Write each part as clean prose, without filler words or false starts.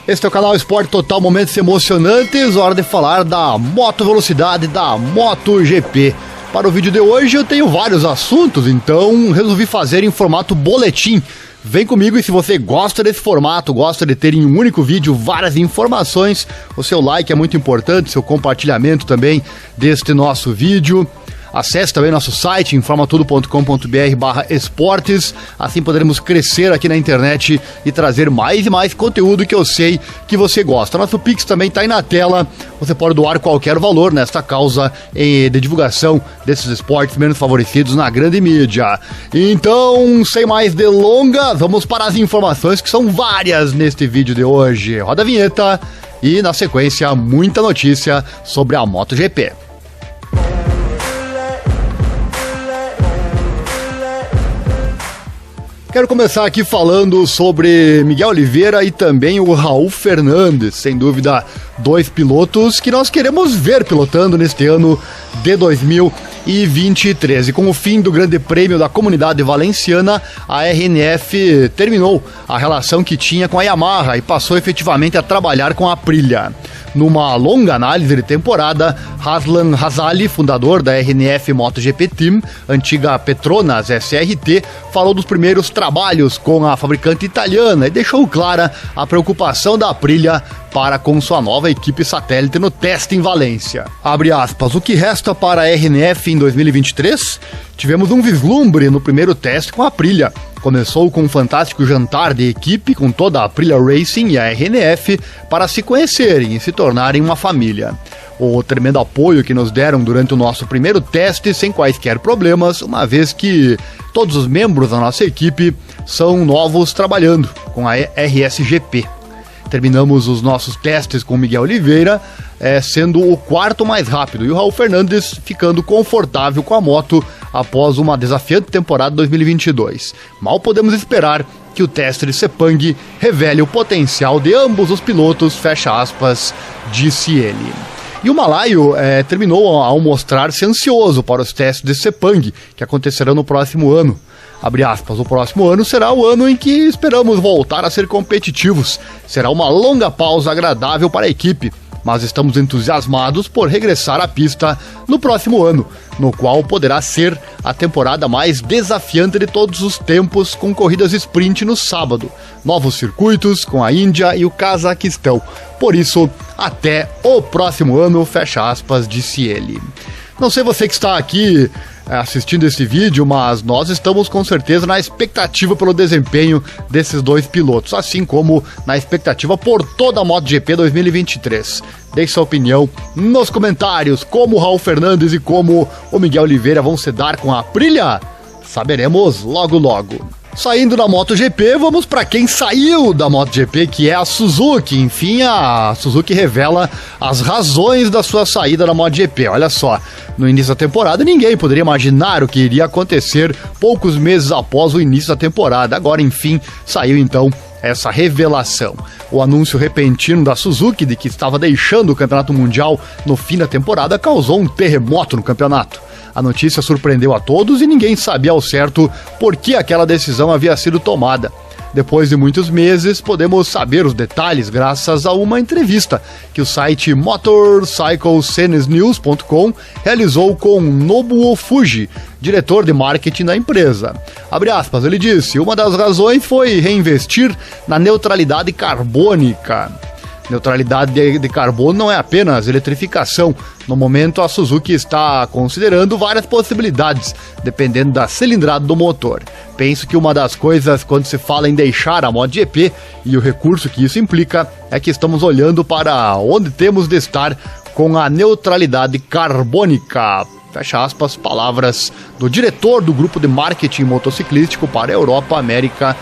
Este é o canal Esporte Total, momentos emocionantes, hora de falar da Moto Velocidade, da MotoGP. Para o vídeo de hoje eu tenho vários assuntos, então resolvi fazer em formato boletim. Vem comigo e se você gosta desse formato, gosta de ter em um único vídeo várias informações, o seu like é muito importante, seu compartilhamento também deste nosso vídeo. Acesse também nosso site, informatudo.com.br/esportes, assim poderemos crescer aqui na internet e trazer mais e mais conteúdo que eu sei que você gosta. Nosso Pix também está aí na tela, você pode doar qualquer valor nesta causa de divulgação desses esportes menos favorecidos na grande mídia. Então, sem mais delongas, vamos para as informações que são várias neste vídeo de hoje. Roda a vinheta e, na sequência, muita notícia sobre a MotoGP. Quero começar aqui falando sobre Miguel Oliveira e também o Raul Fernandes, sem dúvida, dois pilotos que nós queremos ver pilotando neste ano de 2023. E com o fim do Grande Prêmio da Comunidade Valenciana, a RNF terminou a relação que tinha com a Yamaha e passou efetivamente a trabalhar com a Aprilia. Numa longa análise de temporada, Razlan Razali, fundador da RNF MotoGP Team, antiga Petronas SRT, falou dos primeiros trabalhos com a fabricante italiana e deixou clara a preocupação da Aprilia para com sua nova equipe satélite no teste em Valência. Abre aspas, o que resta para a RNF em 2023? Tivemos um vislumbre no primeiro teste com a Aprilia. Começou com um fantástico jantar de equipe com toda a Aprilia Racing e a RNF para se conhecerem e se tornarem uma família. O tremendo apoio que nos deram durante o nosso primeiro teste sem quaisquer problemas, uma vez que todos os membros da nossa equipe são novos trabalhando com a RSGP. Terminamos os nossos testes com o Miguel Oliveira, sendo o quarto mais rápido, e o Raul Fernandes ficando confortável com a moto após uma desafiante temporada 2022. Mal podemos esperar que o teste de Sepang revele o potencial de ambos os pilotos, fecha aspas, disse ele. E o malaio terminou ao mostrar-se ansioso para os testes de Sepang, que acontecerão no próximo ano. Abre aspas, o próximo ano será o ano em que esperamos voltar a ser competitivos. Será uma longa pausa agradável para a equipe, mas estamos entusiasmados por regressar à pista no próximo ano, no qual poderá ser a temporada mais desafiante de todos os tempos, com corridas sprint no sábado, novos circuitos com a Índia e o Cazaquistão. Por isso, até o próximo ano, fecha aspas, disse ele. Não sei você que está aqui assistindo esse vídeo, mas nós estamos com certeza na expectativa pelo desempenho desses dois pilotos, assim como na expectativa por toda a MotoGP 2023. Deixe sua opinião nos comentários, como o Raul Fernandes e como o Miguel Oliveira vão se dar com a Aprilia? Saberemos logo logo. Saindo da MotoGP, vamos para quem saiu da MotoGP, que é a Suzuki. Enfim, a Suzuki revela as razões da sua saída da MotoGP. Olha só, no início da temporada ninguém poderia imaginar o que iria acontecer poucos meses após o início da temporada. Agora, enfim, saiu então essa revelação. O anúncio repentino da Suzuki de que estava deixando o Campeonato Mundial no fim da temporada causou um terremoto no campeonato. A notícia surpreendeu a todos e ninguém sabia ao certo por que aquela decisão havia sido tomada. Depois de muitos meses, podemos saber os detalhes graças a uma entrevista que o site motorcyclesenesnews.com realizou com Nobuo Fuji, diretor de marketing da empresa. Abre aspas, ele disse, uma das razões foi reinvestir na neutralidade carbônica. Neutralidade de carbono não é apenas eletrificação. No momento, a Suzuki está considerando várias possibilidades, dependendo da cilindrada do motor. Penso que uma das coisas quando se fala em deixar a MotoGP e o recurso que isso implica é que estamos olhando para onde temos de estar com a neutralidade carbônica. Fecha aspas, palavras do diretor do grupo de marketing motociclístico para a Europa, América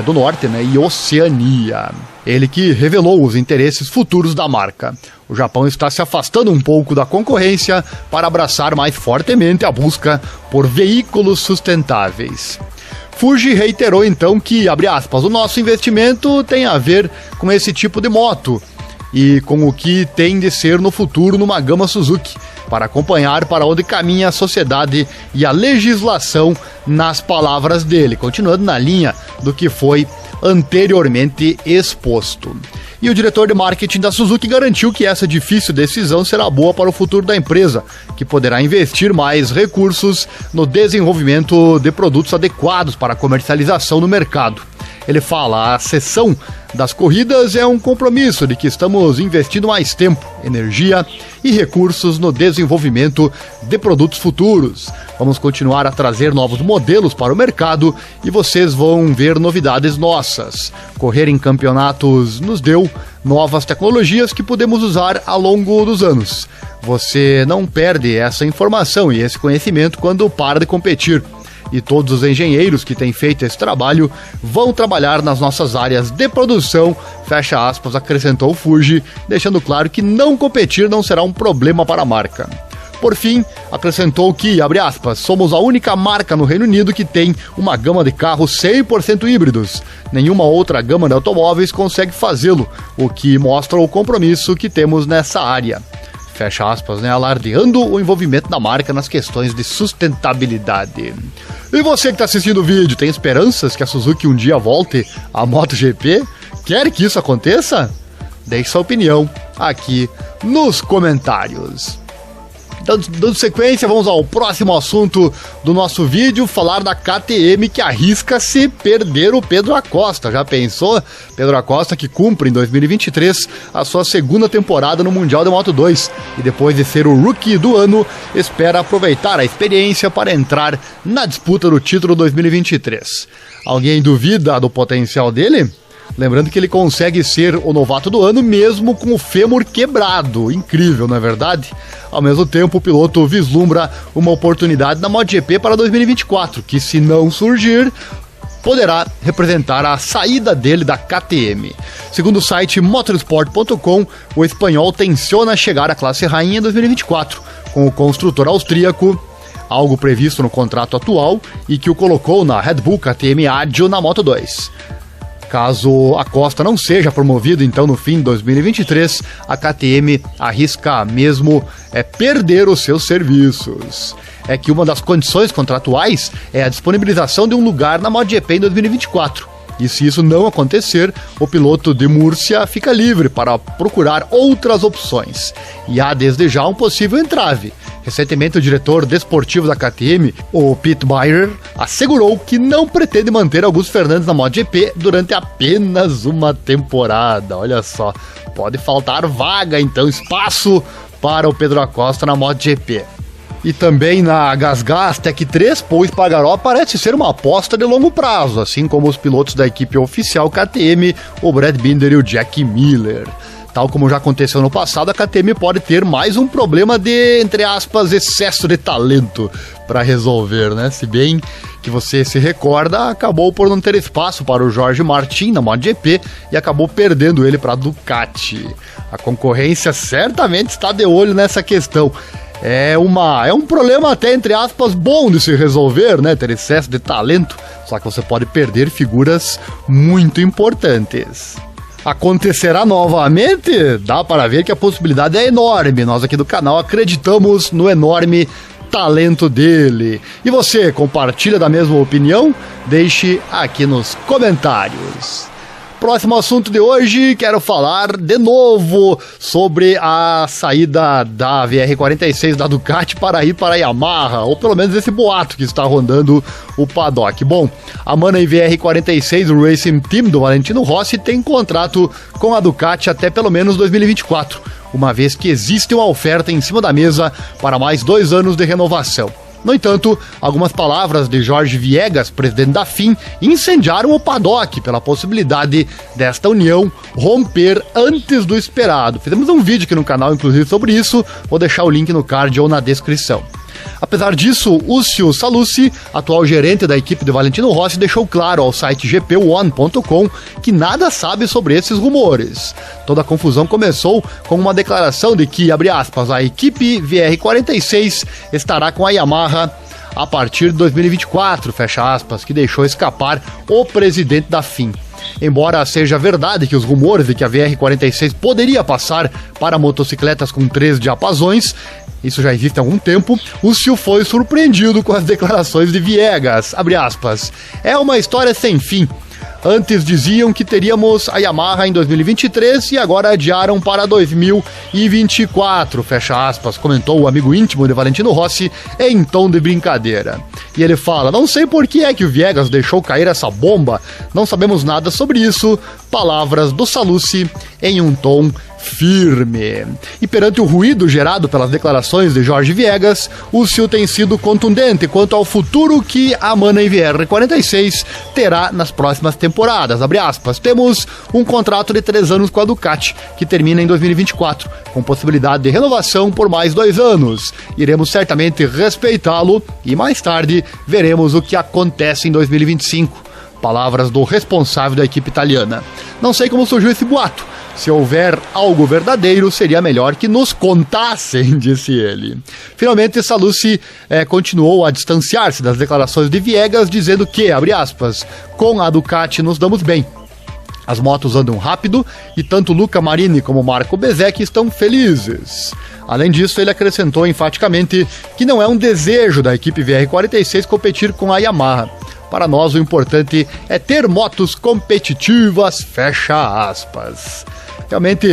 do Norte, e Oceania. Ele que revelou os interesses futuros da marca. O Japão está se afastando um pouco da concorrência para abraçar mais fortemente a busca por veículos sustentáveis. Fuji reiterou então que, abre aspas, o nosso investimento tem a ver com esse tipo de moto e com o que tem de ser no futuro numa gama Suzuki, para acompanhar para onde caminha a sociedade e a legislação, nas palavras dele, continuando na linha do que foi anteriormente exposto. E o diretor de marketing da Suzuki garantiu que essa difícil decisão será boa para o futuro da empresa, que poderá investir mais recursos no desenvolvimento de produtos adequados para a comercialização no mercado. Ele fala: a cessão das corridas é um compromisso de que estamos investindo mais tempo, energia e recursos no desenvolvimento de produtos futuros. Vamos continuar a trazer novos modelos para o mercado e vocês vão ver novidades nossas. Correr em campeonatos nos deu novas tecnologias que podemos usar ao longo dos anos. Você não perde essa informação e esse conhecimento quando para de competir. E todos os engenheiros que têm feito esse trabalho vão trabalhar nas nossas áreas de produção, fecha aspas, acrescentou Fuji, deixando claro que não competir não será um problema para a marca. Por fim, acrescentou que, abre aspas, somos a única marca no Reino Unido que tem uma gama de carros 100% híbridos. Nenhuma outra gama de automóveis consegue fazê-lo, o que mostra o compromisso que temos nessa área. Fecha aspas, né? Alardeando o envolvimento da marca nas questões de sustentabilidade. E você que está assistindo o vídeo, tem esperanças que a Suzuki um dia volte à MotoGP? Quer que isso aconteça? Deixe sua opinião aqui nos comentários. Dando sequência, vamos ao próximo assunto do nosso vídeo, falar da KTM que arrisca-se perder o Pedro Acosta. Já pensou? Pedro Acosta que cumpre em 2023 a sua segunda temporada no Mundial de Moto2 e depois de ser o Rookie do ano, espera aproveitar a experiência para entrar na disputa do título 2023. Alguém duvida do potencial dele? Lembrando que ele consegue ser o novato do ano mesmo com o fêmur quebrado. Incrível, não é verdade? Ao mesmo tempo, o piloto vislumbra uma oportunidade na MotoGP para 2024, que se não surgir, poderá representar a saída dele da KTM. Segundo o site motorsport.com, o espanhol tenciona chegar à classe rainha em 2024, com o construtor austríaco, algo previsto no contrato atual e que o colocou na Red Bull KTM Ágil na Moto2. Caso Acosta não seja promovido, então, no fim de 2023, a KTM arrisca mesmo perder os seus serviços. É que uma das condições contratuais é a disponibilização de um lugar na MotoGP em 2024. E se isso não acontecer, o piloto de Múrcia fica livre para procurar outras opções. E há desde já um possível entrave. Recentemente, o diretor desportivo da KTM, o Pete Beirer, assegurou que não pretende manter Augusto Fernandes na MotoGP durante apenas uma temporada. Olha só, pode faltar vaga, então, espaço para o Pedro Acosta na MotoGP. E também na GasGas Tech 3, Pol Espargaró parece ser uma aposta de longo prazo, assim como os pilotos da equipe oficial KTM, o Brad Binder e o Jack Miller. Tal como já aconteceu no passado, a KTM pode ter mais um problema de, entre aspas, excesso de talento para resolver, né? Se bem que você se recorda, acabou por não ter espaço para o Jorge Martin na MotoGP e acabou perdendo ele para a Ducati. A concorrência certamente está de olho nessa questão. É um problema até, entre aspas, bom de se resolver, né? Ter excesso de talento, só que você pode perder figuras muito importantes. Acontecerá novamente? Dá para ver que a possibilidade é enorme. Nós aqui do canal acreditamos no enorme talento dele. E você, compartilha da mesma opinião? Deixe aqui nos comentários. Próximo assunto de hoje, quero falar de novo sobre a saída da VR46 da Ducati para ir para a Yamaha, ou pelo menos esse boato que está rondando o paddock. Bom, a Manai VR46, o Racing Team do Valentino Rossi, tem contrato com a Ducati até pelo menos 2024, uma vez que existe uma oferta em cima da mesa para mais 2 anos de renovação. No entanto, algumas palavras de Jorge Viegas, presidente da FIM, incendiaram o paddock pela possibilidade desta união romper antes do esperado. Fizemos um vídeo aqui no canal, inclusive, sobre isso, vou deixar o link no card ou na descrição. Apesar disso, Ucio Salucci, atual gerente da equipe de Valentino Rossi, deixou claro ao site gp1.com que nada sabe sobre esses rumores. Toda a confusão começou com uma declaração de que, abre aspas, a equipe VR46 estará com a Yamaha a partir de 2024, fecha aspas, que deixou escapar o presidente da FIM. Embora seja verdade que os rumores de que a VR46 poderia passar para motocicletas com 3 diapasões, isso já existe há algum tempo, o Sil foi surpreendido com as declarações de Viegas, abre aspas, é uma história sem fim. Antes diziam que teríamos a Yamaha em 2023 e agora adiaram para 2024, fecha aspas, comentou o amigo íntimo de Valentino Rossi em tom de brincadeira. E ele fala, não sei por que é que o Viegas deixou cair essa bomba, não sabemos nada sobre isso, palavras do Sallusti em um tom firme. E perante o ruído gerado pelas declarações de Jorge Viegas, o Sil tem sido contundente quanto ao futuro que a Manna VR46 terá nas próximas temporadas. Abre aspas, temos um contrato de 3 anos com a Ducati, que termina em 2024, com possibilidade de renovação por mais 2 anos. Iremos certamente respeitá-lo e mais tarde veremos o que acontece em 2025. Palavras do responsável da equipe italiana. Não sei como surgiu esse boato. Se houver algo verdadeiro, seria melhor que nos contassem, disse ele. Finalmente, Sallusti continuou a distanciar-se das declarações de Viegas, dizendo que, abre aspas, com a Ducati nos damos bem. As motos andam rápido e tanto Luca Marini como Marco Bezzecchi estão felizes. Além disso, ele acrescentou enfaticamente que não é um desejo da equipe VR46 competir com a Yamaha. Para nós, o importante é ter motos competitivas, fecha aspas. Realmente,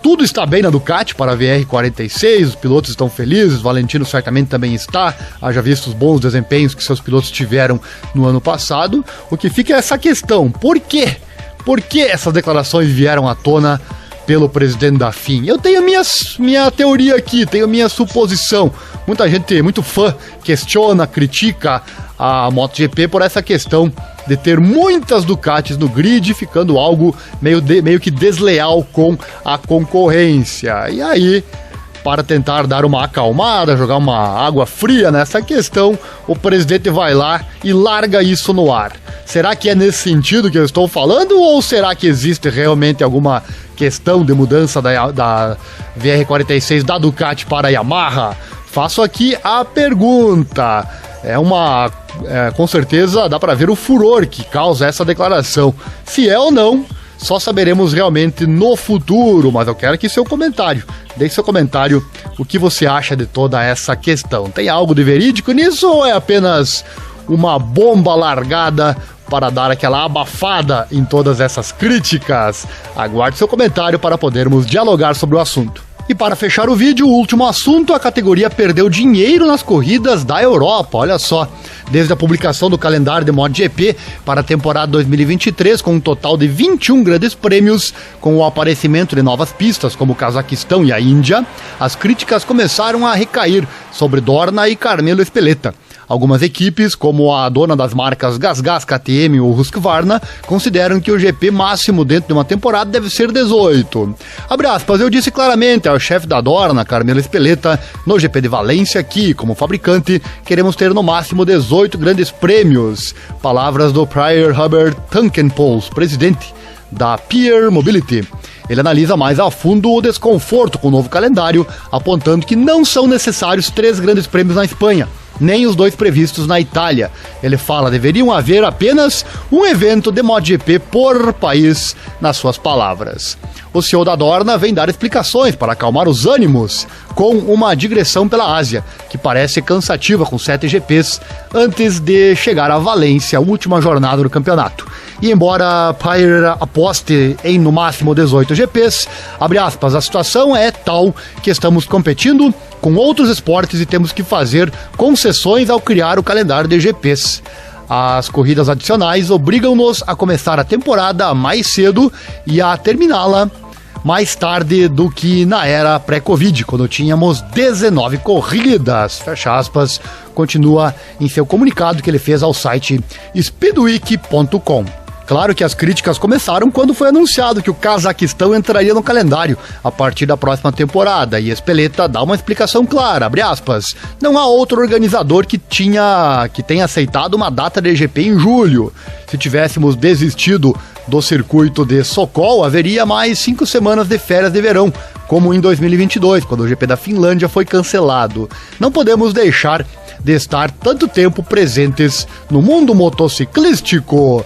tudo está bem na Ducati para a VR46, os pilotos estão felizes, Valentino certamente também está, haja visto os bons desempenhos que seus pilotos tiveram no ano passado. O que fica é essa questão, por quê? Por que essas declarações vieram à tona pelo presidente da FIM? Eu tenho minha teoria aqui, tenho minha suposição. Muita gente, muito fã, questiona, critica a MotoGP por essa questão de ter muitas Ducatis no grid, ficando algo meio que desleal com a concorrência. E aí, para tentar dar uma acalmada, jogar uma água fria nessa questão, o presidente vai lá e larga isso no ar. Será que é nesse sentido que eu estou falando ou será que existe realmente alguma questão de mudança da VR46 da Ducati para a Yamaha? Faço aqui a pergunta. Com certeza dá para ver o furor que causa essa declaração. Se é ou não, só saberemos realmente no futuro, mas eu quero aqui seu comentário. Deixe seu comentário, o que você acha de toda essa questão. Tem algo de verídico nisso ou é apenas uma bomba largada para dar aquela abafada em todas essas críticas? Aguarde seu comentário para podermos dialogar sobre o assunto. E para fechar o vídeo, o último assunto, a categoria perdeu dinheiro nas corridas da Europa, olha só. Desde a publicação do calendário de MotoGP para a temporada 2023, com um total de 21 grandes prêmios, com o aparecimento de novas pistas como o Cazaquistão e a Índia, as críticas começaram a recair sobre Dorna e Carmelo Espeleta. Algumas equipes, como a dona das marcas GasGas, KTM ou Husqvarna, consideram que o GP máximo dentro de uma temporada deve ser 18. Abre aspas, eu disse claramente ao chefe da Dorna, Carmelo Espeleta, no GP de Valência, que, como fabricante, queremos ter no máximo 18 grandes prêmios. Palavras do Prior Hubert Tankenpols, presidente da Peer Mobility. Ele analisa mais a fundo o desconforto com o novo calendário, apontando que não são necessários 3 grandes prêmios na Espanha, nem os 2 previstos na Itália. Ele fala, deveriam haver apenas um evento de MotoGP por país, nas suas palavras. O CEO da Dorna vem dar explicações para acalmar os ânimos com uma digressão pela Ásia, que parece cansativa com 7 GPs, antes de chegar a Valência, a última jornada do campeonato. E embora Pyre aposte em no máximo 18 GPs, abre aspas, a situação é tal que estamos competindo com outros esportes e temos que fazer concessões ao criar o calendário de GPs. As corridas adicionais obrigam-nos a começar a temporada mais cedo e a terminá-la mais tarde do que na era pré-Covid, quando tínhamos 19 corridas, fecha aspas, continua em seu comunicado que ele fez ao site speedweek.com. Claro que as críticas começaram quando foi anunciado que o Cazaquistão entraria no calendário a partir da próxima temporada, e Espeleta dá uma explicação clara, abre aspas, não há outro organizador que tenha aceitado uma data de GP em julho. Se tivéssemos desistido do circuito de Sokol, haveria mais 5 semanas de férias de verão, como em 2022, quando o GP da Finlândia foi cancelado. Não podemos deixar de estar tanto tempo presentes no mundo motociclístico.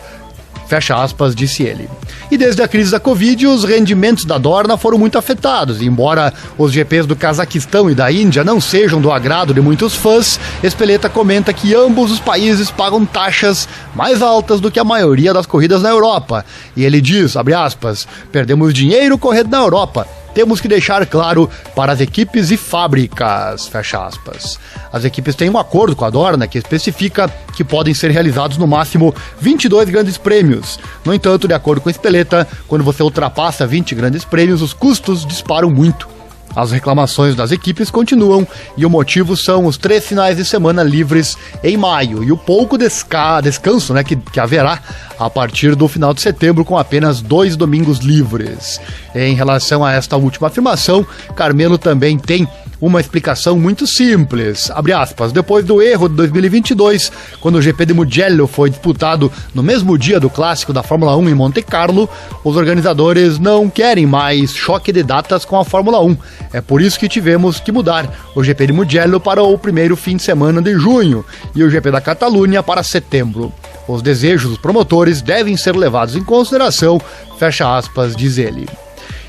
fecha aspas, disse ele. E desde a crise da Covid, os rendimentos da Dorna foram muito afetados. E embora os GPs do Cazaquistão e da Índia não sejam do agrado de muitos fãs, Espeleta comenta que ambos os países pagam taxas mais altas do que a maioria das corridas na Europa. E ele diz, abre aspas, perdemos dinheiro correndo na Europa. Temos que deixar claro para as equipes e fábricas, fecha aspas. As equipes têm um acordo com a Dorna que especifica que podem ser realizados no máximo 22 grandes prêmios. No entanto, de acordo com a Espeleta, quando você ultrapassa 20 grandes prêmios, os custos disparam muito. As reclamações das equipes continuam e o motivo são os 3 finais de semana livres em maio e o pouco descanso que haverá a partir do final de setembro com apenas 2 domingos livres. Em relação a esta última afirmação, Carmelo também tem uma explicação muito simples. Abre aspas, depois do erro de 2022, quando o GP de Mugello foi disputado no mesmo dia do clássico da Fórmula 1 em Monte Carlo, os organizadores não querem mais choque de datas com a Fórmula 1. É por isso que tivemos que mudar o GP de Mugello para o primeiro fim de semana de junho e o GP da Catalunha para setembro. Os desejos dos promotores devem ser levados em consideração, fecha aspas, diz ele.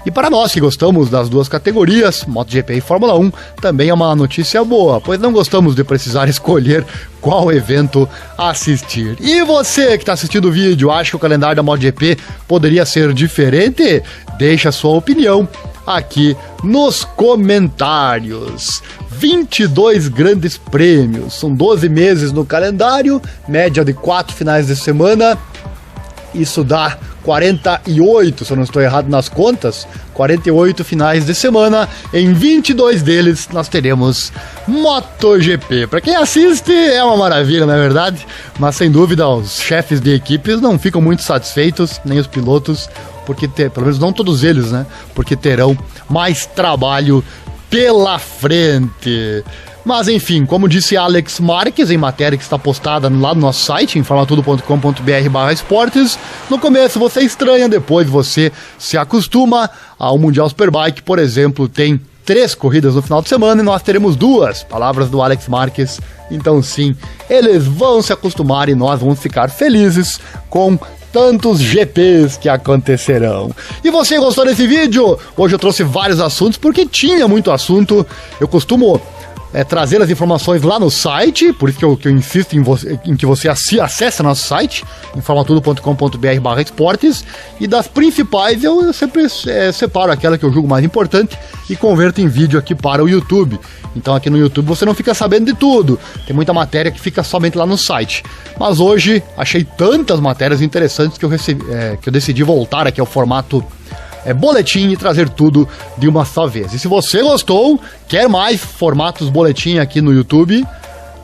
E para nós que gostamos das duas categorias, MotoGP e Fórmula 1, também é uma notícia boa, pois não gostamos de precisar escolher qual evento assistir. E você que está assistindo o vídeo, acha que o calendário da MotoGP poderia ser diferente? Deixa a sua opinião aqui nos comentários. 22 grandes prêmios, são 12 meses no calendário, média de 4 finais de semana, isso dá 48, se eu não estou errado nas contas, 48 finais de semana, em 22 deles nós teremos MotoGP. Para quem assiste é uma maravilha, não é verdade? Mas sem dúvida os chefes de equipes não ficam muito satisfeitos, nem os pilotos, porque pelo menos não todos eles, né? Porque terão mais trabalho pela frente. Mas enfim, como disse Alex Marques em matéria que está postada lá no nosso site, informatudo.com.br/esportes, no começo você estranha, depois você se acostuma. Ao Mundial Superbike, por exemplo, tem 3 corridas no final de semana e nós teremos 2, palavras do Alex Marques. Então sim, eles vão se acostumar e nós vamos ficar felizes com tantos GPs que acontecerão. E você gostou desse vídeo? Hoje eu trouxe vários assuntos porque tinha muito assunto. Eu costumo trazer as informações lá no site, por isso que eu insisto em que você acesse nosso site, informatudo.com.br/esportes, e das principais eu sempre separo aquela que eu julgo mais importante e converto em vídeo aqui para o YouTube. Então aqui no YouTube você não fica sabendo de tudo, tem muita matéria que fica somente lá no site. Mas hoje achei tantas matérias interessantes que eu decidi voltar aqui ao formato boletim e trazer tudo de uma só vez. E se você gostou, quer mais formatos boletim aqui no YouTube,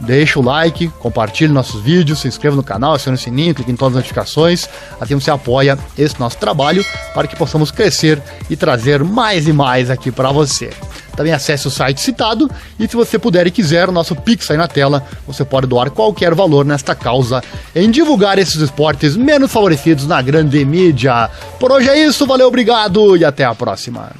deixa o like, compartilhe nossos vídeos, se inscreva no canal, acione o sininho, clique em todas as notificações, assim você apoia esse nosso trabalho para que possamos crescer e trazer mais e mais aqui para você. Também acesse o site citado e se você puder e quiser, o nosso Pix aí na tela, você pode doar qualquer valor nesta causa em divulgar esses esportes menos favorecidos na grande mídia. Por hoje é isso, valeu, obrigado e até a próxima.